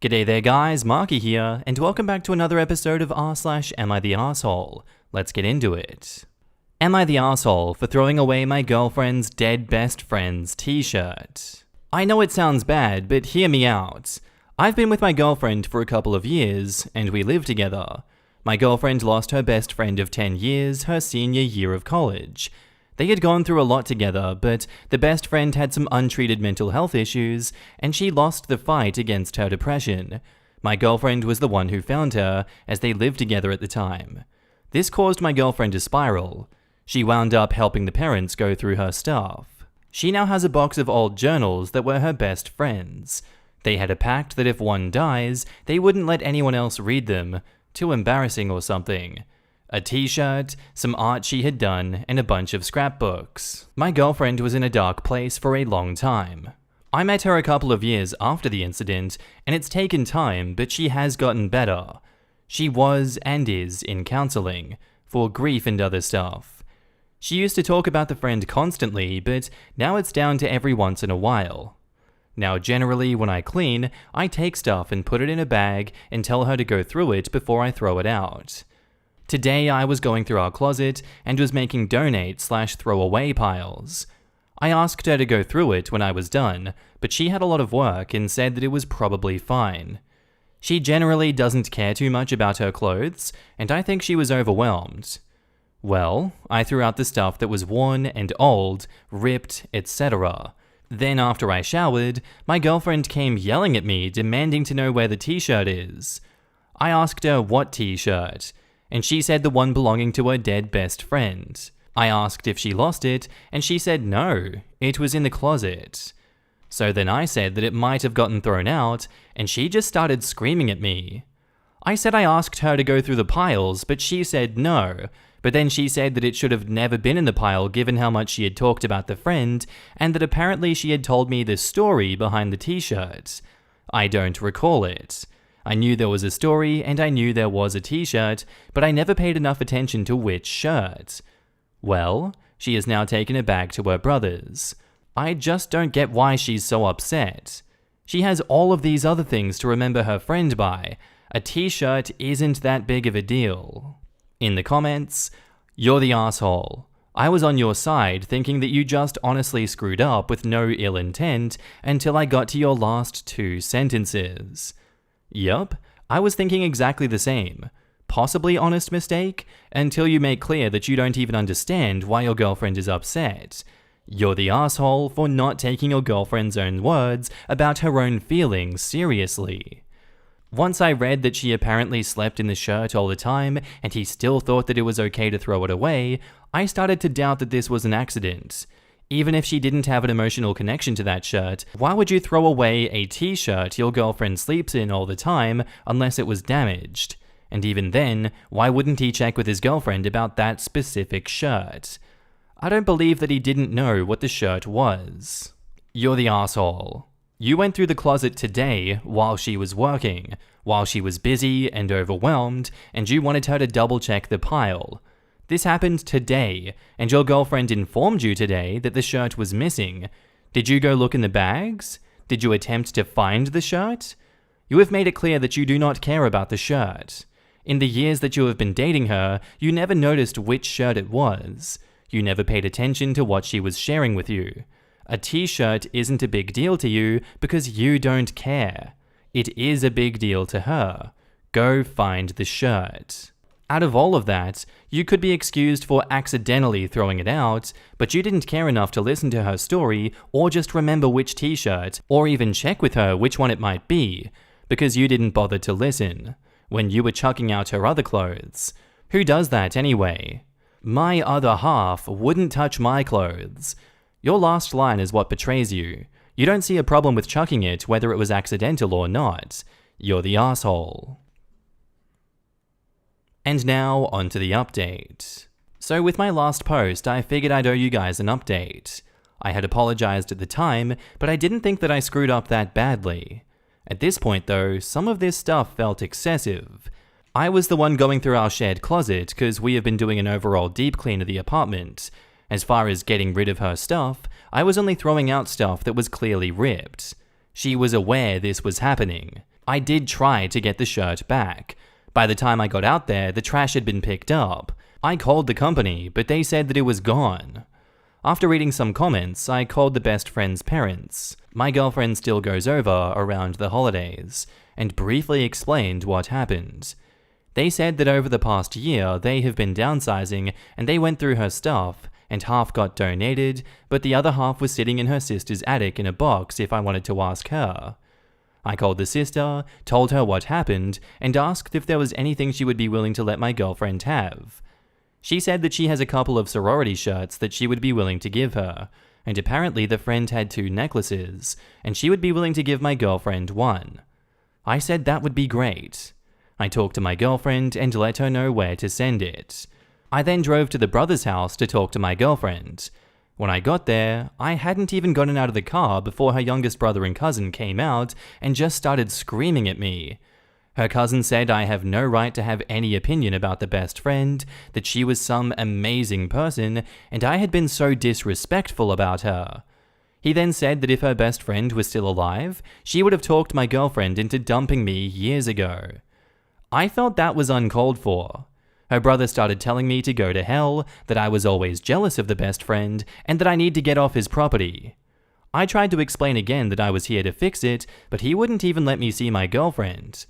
G'day there guys, Marky here, and welcome back to another episode of r/Am I the Arsehole? Let's get into it. Am I the arsehole for throwing away my girlfriend's dead best friend's t-shirt? I know it sounds bad, but hear me out. I've been with my girlfriend for a couple of years, and we live together. My girlfriend lost her best friend of 10 years her senior year of college. They had gone through a lot together, but the best friend had some untreated mental health issues, and she lost the fight against her depression. My girlfriend was the one who found her, as they lived together at the time. This caused my girlfriend to spiral. She wound up helping the parents go through her stuff. She now has a box of old journals that were her best friends. They had a pact that if one dies, they wouldn't let anyone else read them. Too embarrassing or something. A t-shirt, some art she had done, and a bunch of scrapbooks. My girlfriend was in a dark place for a long time. I met her a couple of years after the incident, and it's taken time, but she has gotten better. She was and is in counseling, for grief and other stuff. She used to talk about the friend constantly, but now it's down to every once in a while. Now generally when I clean, I take stuff and put it in a bag and tell her to go through it before I throw it out. Today I was going through our closet and was making donate/throw-away piles. I asked her to go through it when I was done, but she had a lot of work and said that it was probably fine. She generally doesn't care too much about her clothes, and I think she was overwhelmed. Well, I threw out the stuff that was worn and old, ripped, etc. Then after I showered, my girlfriend came yelling at me demanding to know where the t-shirt is. I asked her what t-shirt, and she said the one belonging to her dead best friend. I asked if she lost it, and she said no, it was in the closet. So then I said that it might have gotten thrown out, and she just started screaming at me. I said I asked her to go through the piles, but she said no, but then she said that it should have never been in the pile given how much she had talked about the friend, and that apparently she had told me the story behind the t-shirt. I don't recall it. I knew there was a story, and I knew there was a t-shirt, but I never paid enough attention to which shirt. Well, she has now taken it back to her brother's. I just don't get why she's so upset. She has all of these other things to remember her friend by. A t-shirt isn't that big of a deal. In the comments, you're the asshole. I was on your side thinking that you just honestly screwed up with no ill intent until I got to your last 2 sentences. Yup, I was thinking exactly the same. Possibly honest mistake, until you make clear that you don't even understand why your girlfriend is upset. You're the asshole for not taking your girlfriend's own words about her own feelings seriously. Once I read that she apparently slept in the shirt all the time and he still thought that it was okay to throw it away, I started to doubt that this was an accident. Even if she didn't have an emotional connection to that shirt, why would you throw away a t-shirt your girlfriend sleeps in all the time unless it was damaged? And even then, why wouldn't he check with his girlfriend about that specific shirt? I don't believe that he didn't know what the shirt was. You're the asshole. You went through the closet today while she was working, while she was busy and overwhelmed, and you wanted her to double-check the pile. This happened today, and your girlfriend informed you today that the shirt was missing. Did you go look in the bags? Did you attempt to find the shirt? You have made it clear that you do not care about the shirt. In the years that you have been dating her, you never noticed which shirt it was. You never paid attention to what she was sharing with you. A t-shirt isn't a big deal to you because you don't care. It is a big deal to her. Go find the shirt. Out of all of that, you could be excused for accidentally throwing it out, but you didn't care enough to listen to her story or just remember which t-shirt, or even check with her which one it might be, because you didn't bother to listen, when you were chucking out her other clothes. Who does that anyway? My other half wouldn't touch my clothes. Your last line is what betrays you. You don't see a problem with chucking it whether it was accidental or not. You're the asshole. And now, on to the update. So with my last post, I figured I'd owe you guys an update. I had apologized at the time, but I didn't think that I screwed up that badly. At this point though, some of this stuff felt excessive. I was the one going through our shared closet because we have been doing an overall deep clean of the apartment. As far as getting rid of her stuff, I was only throwing out stuff that was clearly ripped. She was aware this was happening. I did try to get the shirt back. By the time I got out there, the trash had been picked up. I called the company, but they said that it was gone. After reading some comments, I called the best friend's parents. My girlfriend still goes over around the holidays, and briefly explained what happened. They said that over the past year, they have been downsizing, and they went through her stuff, and half got donated, but the other half was sitting in her sister's attic in a box if I wanted to ask her. I called the sister, told her what happened, and asked if there was anything she would be willing to let my girlfriend have. She said that she has a couple of sorority shirts that she would be willing to give her, and apparently the friend had 2 necklaces, and she would be willing to give my girlfriend one. I said that would be great. I talked to my girlfriend and let her know where to send it. I then drove to the brother's house to talk to my girlfriend. When I got there, I hadn't even gotten out of the car before her youngest brother and cousin came out and just started screaming at me. Her cousin said I have no right to have any opinion about the best friend, that she was some amazing person, and I had been so disrespectful about her. He then said that if her best friend was still alive, she would have talked my girlfriend into dumping me years ago. I felt that was uncalled for. Her brother started telling me to go to hell, that I was always jealous of the best friend, and that I need to get off his property. I tried to explain again that I was here to fix it, but he wouldn't even let me see my girlfriend.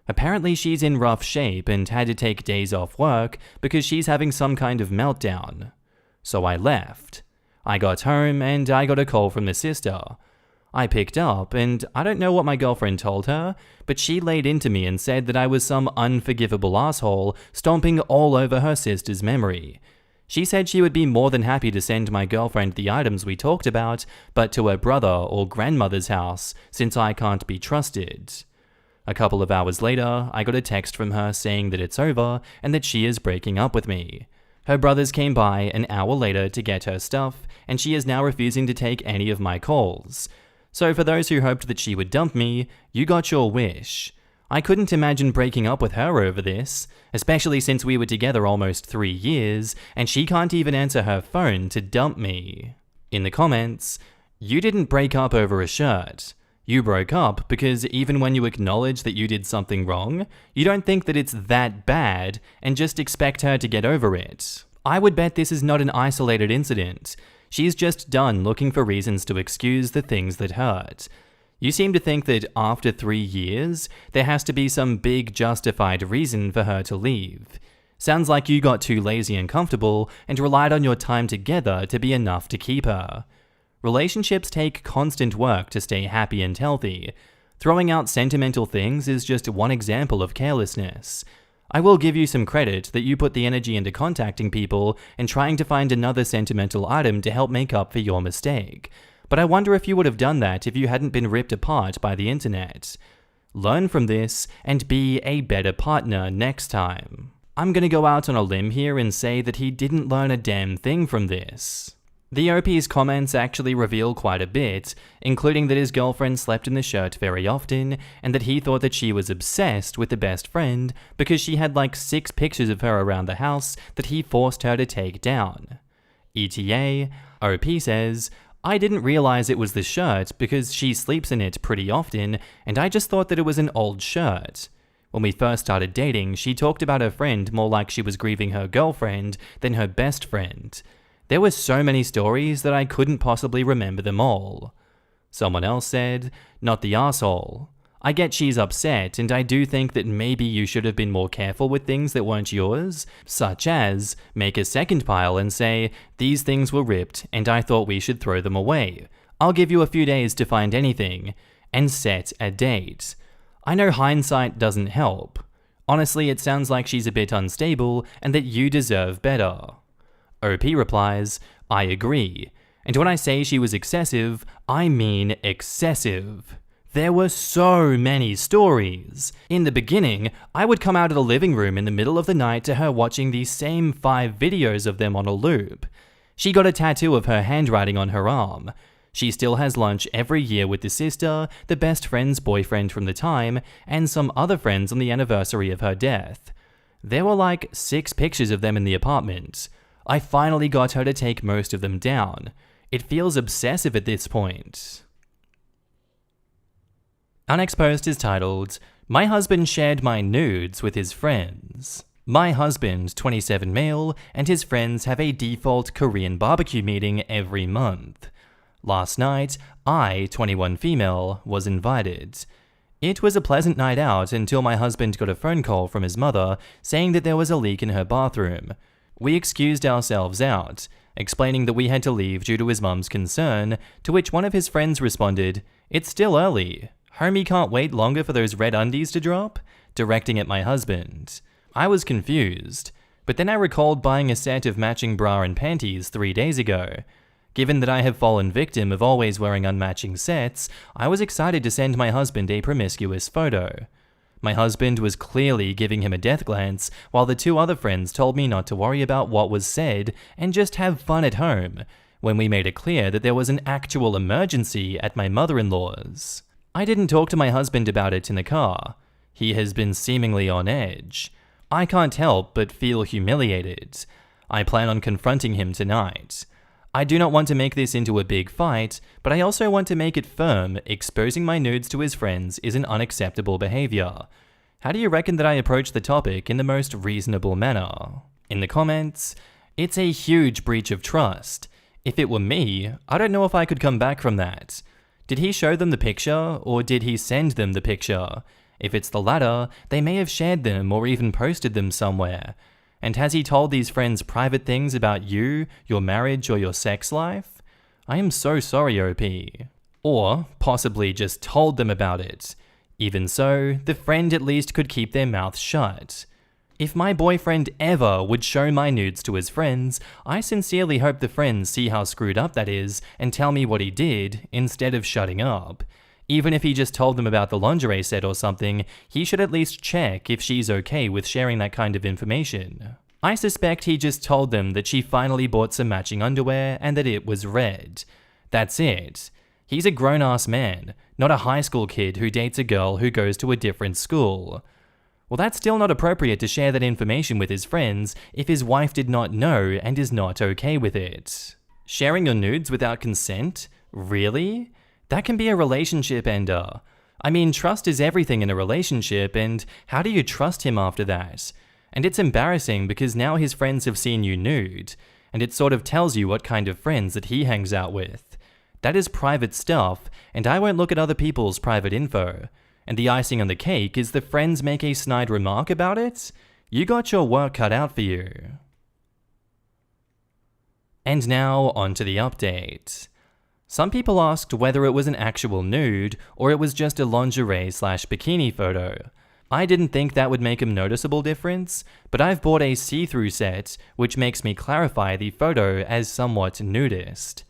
Apparently she's in rough shape and had to take days off work because she's having some kind of meltdown. So I left. I got home and I got a call from the sister. I picked up and I don't know what my girlfriend told her, but she laid into me and said that I was some unforgivable asshole stomping all over her sister's memory. She said she would be more than happy to send my girlfriend the items we talked about, but to her brother or grandmother's house, since I can't be trusted. A couple of hours later, I got a text from her saying that it's over and that she is breaking up with me. Her brothers came by an hour later to get her stuff, and she is now refusing to take any of my calls. So for those who hoped that she would dump me, you got your wish. I couldn't imagine breaking up with her over this, especially since we were together almost 3 years, and she can't even answer her phone to dump me. In the comments, you didn't break up over a shirt. You broke up because even when you acknowledge that you did something wrong, you don't think that it's that bad and just expect her to get over it. I would bet this is not an isolated incident. She's just done looking for reasons to excuse the things that hurt. You seem to think that after 3 years, there has to be some big justified reason for her to leave. Sounds like you got too lazy and comfortable and relied on your time together to be enough to keep her. Relationships take constant work to stay happy and healthy. Throwing out sentimental things is just one example of carelessness. I will give you some credit that you put the energy into contacting people and trying to find another sentimental item to help make up for your mistake. But I wonder if you would have done that if you hadn't been ripped apart by the internet. Learn from this and be a better partner next time. I'm gonna go out on a limb here and say that he didn't learn a damn thing from this. The OP's comments actually reveal quite a bit, including that his girlfriend slept in the shirt very often, and that he thought that she was obsessed with the best friend because she had like 6 pictures of her around the house that he forced her to take down. ETA, OP says, I didn't realize it was the shirt because she sleeps in it pretty often, and I just thought that it was an old shirt. When we first started dating, she talked about her friend more like she was grieving her girlfriend than her best friend. There were so many stories that I couldn't possibly remember them all. Someone else said, not the asshole. I get she's upset, and I do think that maybe you should have been more careful with things that weren't yours, such as make a second pile and say, these things were ripped and I thought we should throw them away. I'll give you a few days to find anything, and set a date. I know hindsight doesn't help. Honestly, it sounds like she's a bit unstable and that you deserve better. OP replies, I agree. And when I say she was excessive, I mean excessive. There were so many stories. In the beginning, I would come out of the living room in the middle of the night to her watching these same 5 videos of them on a loop. She got a tattoo of her handwriting on her arm. She still has lunch every year with the sister, the best friend's boyfriend from the time, and some other friends on the anniversary of her death. There were like 6 pictures of them in the apartment. I finally got her to take most of them down. It feels obsessive at this point. Our next post is titled, "My husband shared my nudes with his friends." My husband, 27 male, and his friends have a default Korean barbecue meeting every month. Last night, I, 21 female, was invited. It was a pleasant night out until my husband got a phone call from his mother saying that there was a leak in her bathroom. We excused ourselves out, explaining that we had to leave due to his mum's concern, to which one of his friends responded, "It's still early. Homie can't wait longer for those red undies to drop?" directing at my husband. I was confused, but then I recalled buying a set of matching bra and panties 3 days ago. Given that I have fallen victim of always wearing unmatching sets, I was excited to send my husband a promiscuous photo. My husband was clearly giving him a death glance, while the 2 other friends told me not to worry about what was said and just have fun at home, when we made it clear that there was an actual emergency at my mother-in-law's. I didn't talk to my husband about it in the car. He has been seemingly on edge. I can't help but feel humiliated. I plan on confronting him tonight. I do not want to make this into a big fight, but I also want to make it firm exposing my nudes to his friends is an unacceptable behavior. How do you reckon that I approach the topic in the most reasonable manner? In the comments, "It's a huge breach of trust. If it were me, I don't know if I could come back from that. Did he show them the picture, or did he send them the picture? If it's the latter, they may have shared them or even posted them somewhere. And has he told these friends private things about you, your marriage, or your sex life? I am so sorry, OP." Or possibly just told them about it. Even so, the friend at least could keep their mouth shut. If my boyfriend ever would show my nudes to his friends, I sincerely hope the friends see how screwed up that is and tell me what he did instead of shutting up. Even if he just told them about the lingerie set or something, he should at least check if she's okay with sharing that kind of information. I suspect he just told them that she finally bought some matching underwear and that it was red. That's it. He's a grown-ass man, not a high school kid who dates a girl who goes to a different school. Well, that's still not appropriate to share that information with his friends if his wife did not know and is not okay with it. Sharing your nudes without consent? Really? That can be a relationship ender. I mean, trust is everything in a relationship, and how do you trust him after that? And it's embarrassing because now his friends have seen you nude, and it sort of tells you what kind of friends that he hangs out with. That is private stuff, and I won't look at other people's private info. And the icing on the cake is the friends make a snide remark about it? You got your work cut out for you. And now, on to the update. Some people asked whether it was an actual nude or it was just a lingerie/bikini photo. I didn't think that would make a noticeable difference, but I've bought a see-through set, which makes me clarify the photo as somewhat nudist.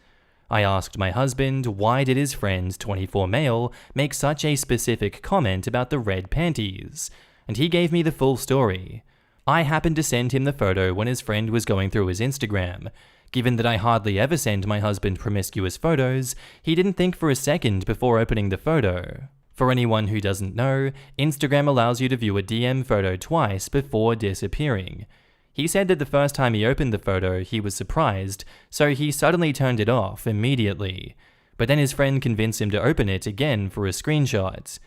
I asked my husband why did his friend, 24 male, make such a specific comment about the red panties, and he gave me the full story. I happened to send him the photo when his friend was going through his Instagram. Given that I hardly ever send my husband promiscuous photos, he didn't think for a second before opening the photo. For anyone who doesn't know, Instagram allows you to view a DM photo twice before disappearing. He said that the first time he opened the photo, he was surprised, so he suddenly turned it off immediately. But then his friend convinced him to open it again for a screenshot.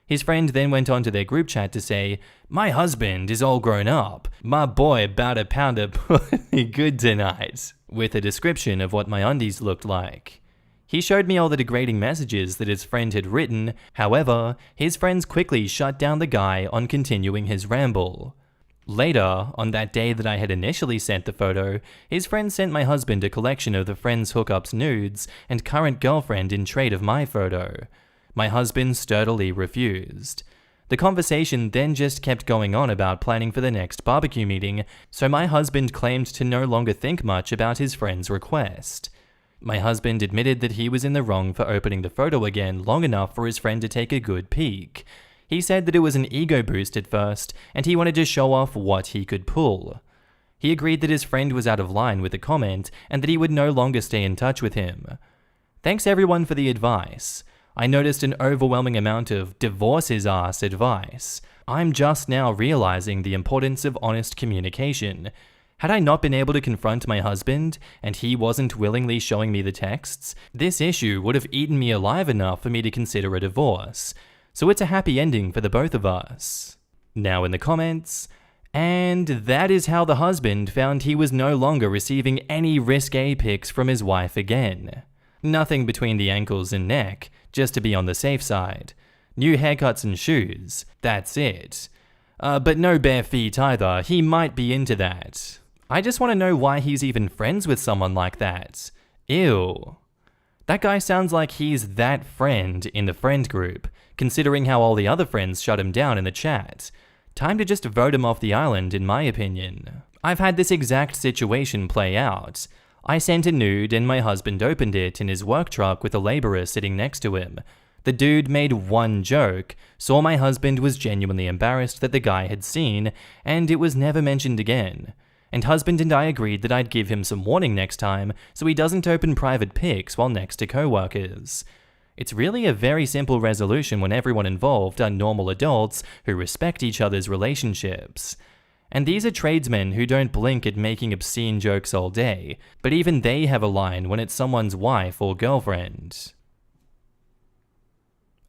His friend then went on to their group chat to say, "My husband is all grown up. My boy about a pound of pretty good tonight," with a description of what my undies looked like. He showed me all the degrading messages that his friend had written. However, his friends quickly shut down the guy on continuing his ramble. Later, on that day that I had initially sent the photo, his friend sent my husband a collection of the friend's hookups nudes and current girlfriend in trade of my photo. My husband sturdily refused. The conversation then just kept going on about planning for the next barbecue meeting, so my husband claimed to no longer think much about his friend's request. My husband admitted that he was in the wrong for opening the photo again long enough for his friend to take a good peek. He said that it was an ego boost at first, and he wanted to show off what he could pull. He agreed that his friend was out of line with the comment, and that he would no longer stay in touch with him. Thanks everyone for the advice. I noticed an overwhelming amount of divorce his ass advice. I'm just now realizing the importance of honest communication. Had I not been able to confront my husband, and he wasn't willingly showing me the texts, this issue would have eaten me alive enough for me to consider a divorce. So it's a happy ending for the both of us. Now in the comments, and that is how the husband found he was no longer receiving any risque pics from his wife again. Nothing between the ankles and neck, just to be on the safe side. New haircuts and shoes, that's it. But no bare feet either, he might be into that. I just want to know why he's even friends with someone like that. Ew. That guy sounds like he's that friend in the friend group, considering how all the other friends shut him down in the chat. Time to just vote him off the island, in my opinion. I've had this exact situation play out. I sent a nude and my husband opened it in his work truck with a laborer sitting next to him. The dude made one joke, saw my husband was genuinely embarrassed that the guy had seen, and it was never mentioned again. And husband and I agreed that I'd give him some warning next time so he doesn't open private pics while next to co-workers. It's really a very simple resolution when everyone involved are normal adults who respect each other's relationships. And these are tradesmen who don't blink at making obscene jokes all day, but even they have a line when it's someone's wife or girlfriend.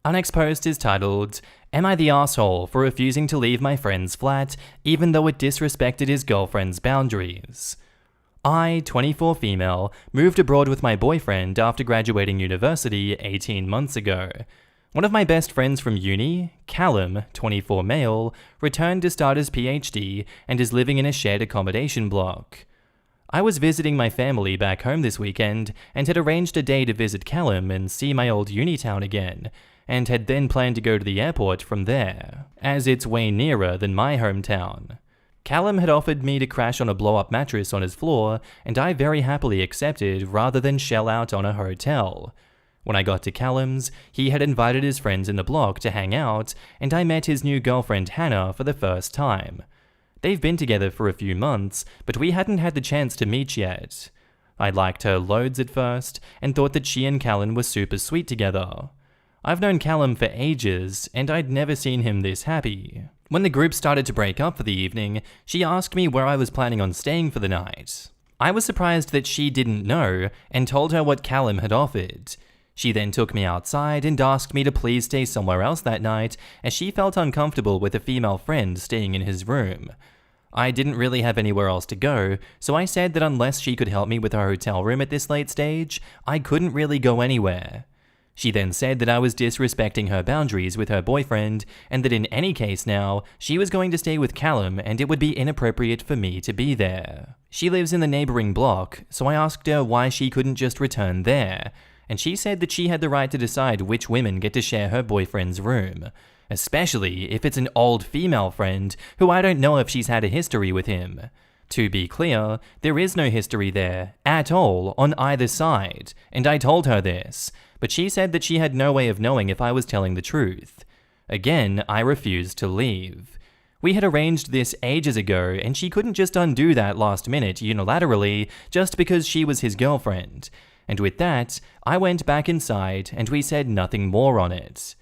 Our next post is titled, "Am I the asshole for refusing to leave my friend's flat even though it disrespected his girlfriend's boundaries? I, 24 female, moved abroad with my boyfriend after graduating university 18 months ago. One of my best friends from uni, Callum, 24 male, returned to start his PhD and is living in a shared accommodation block. I was visiting my family back home this weekend and had arranged a day to visit Callum and see my old uni town again, and had then planned to go to the airport from there, as it's way nearer than my hometown. Callum had offered me to crash on a blow-up mattress on his floor, and I very happily accepted rather than shell out on a hotel. When I got to Callum's, he had invited his friends in the block to hang out, and I met his new girlfriend Hannah for the first time. They've been together for a few months, but we hadn't had the chance to meet yet. I liked her loads at first, and thought that she and Callum were super sweet together. I've known Callum for ages, and I'd never seen him this happy. When the group started to break up for the evening, she asked me where I was planning on staying for the night. I was surprised that she didn't know, and told her what Callum had offered. She then took me outside and asked me to please stay somewhere else that night, as she felt uncomfortable with a female friend staying in his room. I didn't really have anywhere else to go, so I said that unless she could help me with her hotel room at this late stage, I couldn't really go anywhere. She then said that I was disrespecting her boundaries with her boyfriend, and that in any case now, she was going to stay with Callum and it would be inappropriate for me to be there. She lives in the neighboring block, so I asked her why she couldn't just return there, and she said that she had the right to decide which women get to share her boyfriend's room, especially if it's an old female friend who I don't know if she's had a history with him. To be clear, there is no history there, at all, on either side, and I told her this, but she said that she had no way of knowing if I was telling the truth. Again, I refused to leave. We had arranged this ages ago, and she couldn't just undo that last minute unilaterally just because she was his girlfriend. And with that, I went back inside and we said nothing more on it.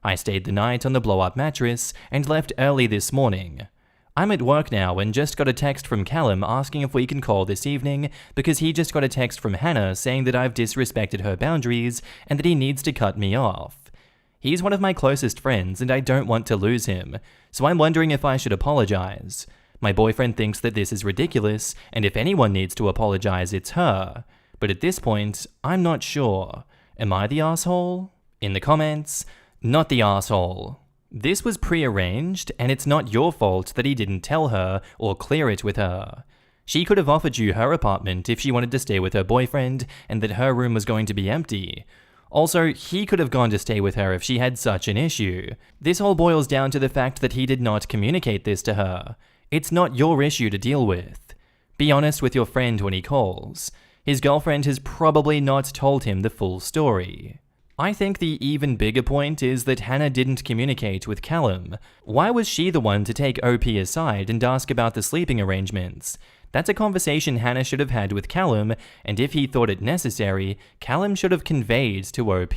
I stayed the night on the blow-up mattress and left early this morning. I'm at work now and just got a text from Callum asking if we can call this evening because he just got a text from Hannah saying that I've disrespected her boundaries and that he needs to cut me off. He's one of my closest friends and I don't want to lose him, so I'm wondering if I should apologize. My boyfriend thinks that this is ridiculous, and if anyone needs to apologize, it's her. But at this point, I'm not sure. Am I the asshole? In the comments, not the asshole. This was pre-arranged, and it's not your fault that he didn't tell her or clear it with her. She could have offered you her apartment if she wanted to stay with her boyfriend and that her room was going to be empty. Also, he could have gone to stay with her if she had such an issue. This all boils down to the fact that he did not communicate this to her. It's not your issue to deal with. Be honest with your friend when he calls. His girlfriend has probably not told him the full story. I think the even bigger point is that Hannah didn't communicate with Callum. Why was she the one to take OP aside and ask about the sleeping arrangements? That's a conversation Hannah should have had with Callum, and if he thought it necessary, Callum should have conveyed to OP.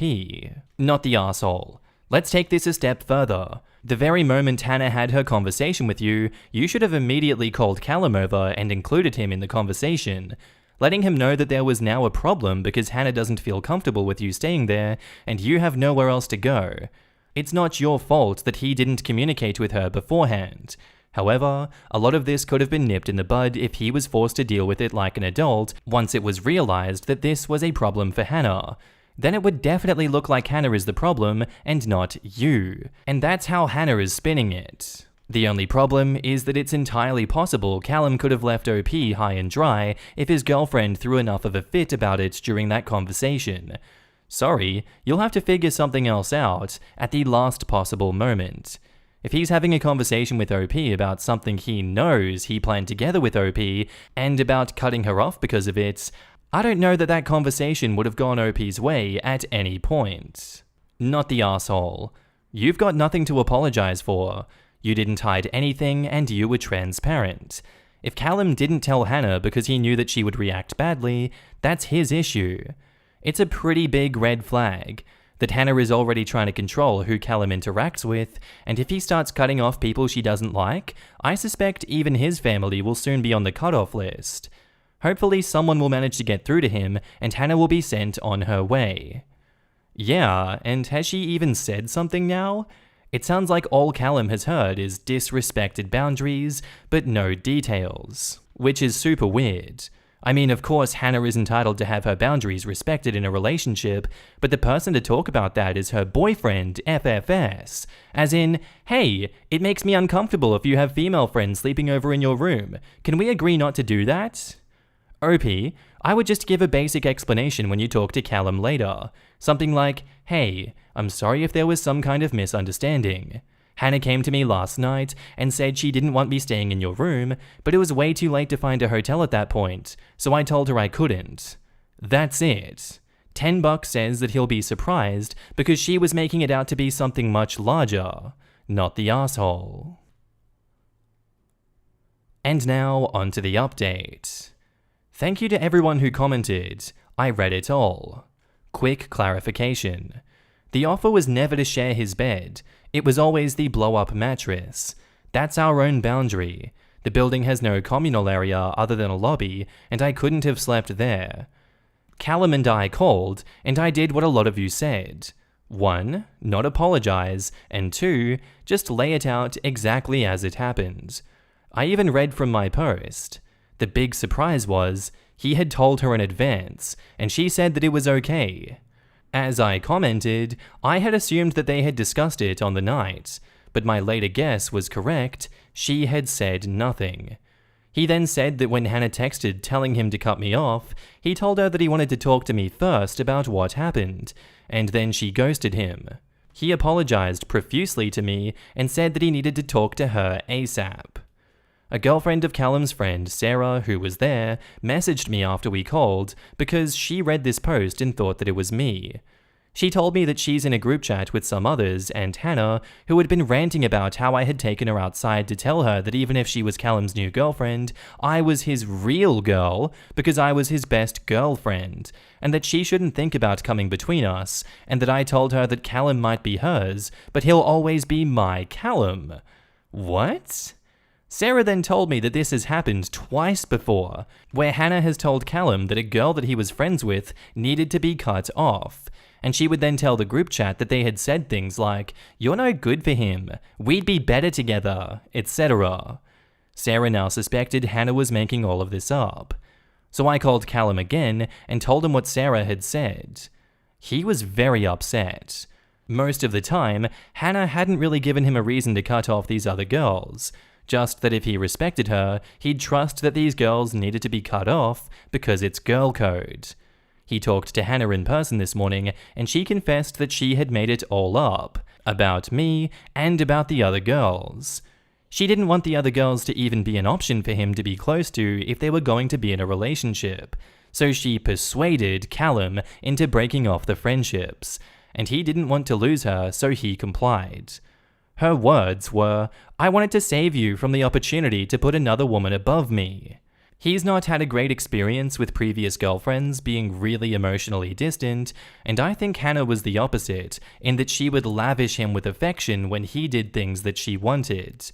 Not the asshole. Let's take this a step further. The very moment Hannah had her conversation with you, you should have immediately called Callum over and included him in the conversation, letting him know that there was now a problem because Hannah doesn't feel comfortable with you staying there and you have nowhere else to go. It's not your fault that he didn't communicate with her beforehand. However, a lot of this could have been nipped in the bud if he was forced to deal with it like an adult once it was realized that this was a problem for Hannah. Then it would definitely look like Hannah is the problem and not you. And that's how Hannah is spinning it. The only problem is that it's entirely possible Callum could have left OP high and dry if his girlfriend threw enough of a fit about it during that conversation. Sorry, you'll have to figure something else out at the last possible moment. If he's having a conversation with OP about something he knows he planned together with OP and about cutting her off because of it, I don't know that that conversation would have gone OP's way at any point. Not the asshole. You've got nothing to apologize for. You didn't hide anything and you were transparent. If Callum didn't tell Hannah because he knew that she would react badly, that's his issue. It's a pretty big red flag that Hannah is already trying to control who Callum interacts with, and if he starts cutting off people she doesn't like, I suspect even his family will soon be on the cutoff list. Hopefully someone will manage to get through to him and Hannah will be sent on her way. Yeah, and has she even said something now? It sounds like all Callum has heard is disrespected boundaries, but no details. Which is super weird. I mean, of course, Hannah is entitled to have her boundaries respected in a relationship, but the person to talk about that is her boyfriend, FFS. As in, hey, it makes me uncomfortable if you have female friends sleeping over in your room. Can we agree not to do that? OP, I would just give a basic explanation when you talk to Callum later. Something like, hey, I'm sorry if there was some kind of misunderstanding. Hannah came to me last night and said she didn't want me staying in your room, but it was way too late to find a hotel at that point, so I told her I couldn't. That's it. $10 says that he'll be surprised because she was making it out to be something much larger, not the asshole. And now, onto the update. Thank you to everyone who commented. I read it all. Quick clarification. The offer was never to share his bed. It was always the blow-up mattress. That's our own boundary. The building has no communal area other than a lobby, and I couldn't have slept there. Callum and I called, and I did what a lot of you said. 1. Not apologize, and 2. Just lay it out exactly as it happened. I even read from my post. The big surprise was, he had told her in advance, and she said that it was okay. As I commented, I had assumed that they had discussed it on the night, but my later guess was correct, she had said nothing. He then said that when Hannah texted telling him to cut me off, he told her that he wanted to talk to me first about what happened, and then she ghosted him. He apologized profusely to me and said that he needed to talk to her ASAP. A girlfriend of Callum's friend, Sarah, who was there, messaged me after we called because she read this post and thought that it was me. She told me that she's in a group chat with some others and Hannah, who had been ranting about how I had taken her outside to tell her that even if she was Callum's new girlfriend, I was his real girl because I was his best girlfriend, and that she shouldn't think about coming between us, and that I told her that Callum might be hers, but he'll always be my Callum. What? Sarah then told me that this has happened twice before, where Hannah has told Callum that a girl that he was friends with needed to be cut off, and she would then tell the group chat that they had said things like, "You're no good for him, we'd be better together," etc. Sarah now suspected Hannah was making all of this up. So I called Callum again and told him what Sarah had said. He was very upset. Most of the time, Hannah hadn't really given him a reason to cut off these other girls. Just that if he respected her, he'd trust that these girls needed to be cut off because it's girl code. He talked to Hannah in person this morning, and she confessed that she had made it all up, about me and about the other girls. She didn't want the other girls to even be an option for him to be close to if they were going to be in a relationship, so she persuaded Callum into breaking off the friendships, and he didn't want to lose her, so he complied. Her words were, "I wanted to save you from the opportunity to put another woman above me." He's not had a great experience with previous girlfriends being really emotionally distant, and I think Hannah was the opposite, in that she would lavish him with affection when he did things that she wanted.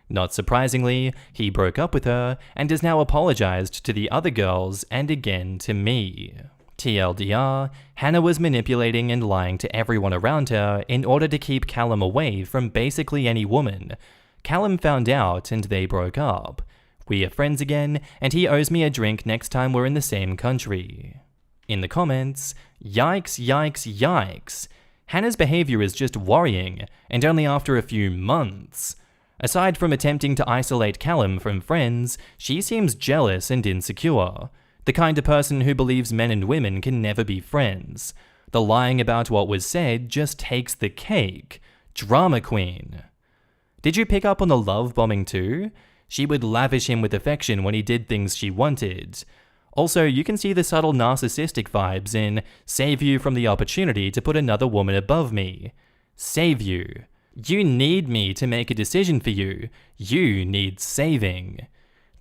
Not surprisingly, he broke up with her and has now apologized to the other girls and again to me. TLDR, Hannah was manipulating and lying to everyone around her in order to keep Callum away from basically any woman. Callum found out and they broke up. We are friends again, and he owes me a drink next time we're in the same country. In the comments, yikes, yikes, yikes. Hannah's behavior is just worrying, and only after a few months. Aside from attempting to isolate Callum from friends, she seems jealous and insecure. The kind of person who believes men and women can never be friends. The lying about what was said just takes the cake. Drama queen. Did you pick up on the love bombing too? She would lavish him with affection when he did things she wanted. Also, you can see the subtle narcissistic vibes in save you from the opportunity to put another woman above me. Save you. You need me to make a decision for you. You need saving.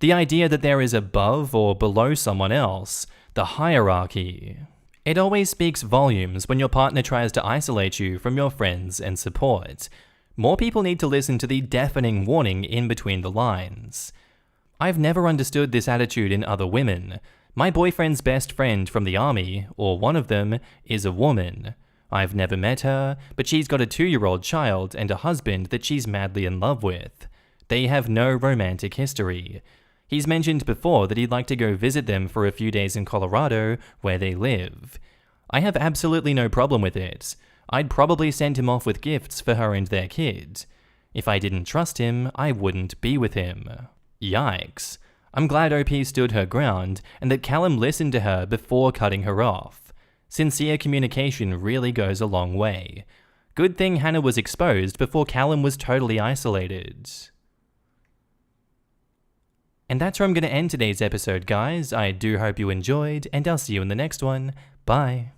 The idea that there is above or below someone else, the hierarchy. It always speaks volumes when your partner tries to isolate you from your friends and support. More people need to listen to the deafening warning in between the lines. I've never understood this attitude in other women. My boyfriend's best friend from the army, or one of them, is a woman. I've never met her, but she's got a 2-year-old child and a husband that she's madly in love with. They have no romantic history. He's mentioned before that he'd like to go visit them for a few days in Colorado, where they live. I have absolutely no problem with it. I'd probably send him off with gifts for her and their kid. If I didn't trust him, I wouldn't be with him. Yikes. I'm glad OP stood her ground and that Callum listened to her before cutting her off. Sincere communication really goes a long way. Good thing Hannah was exposed before Callum was totally isolated. And that's where I'm going to end today's episode, guys. I do hope you enjoyed, and I'll see you in the next one. Bye.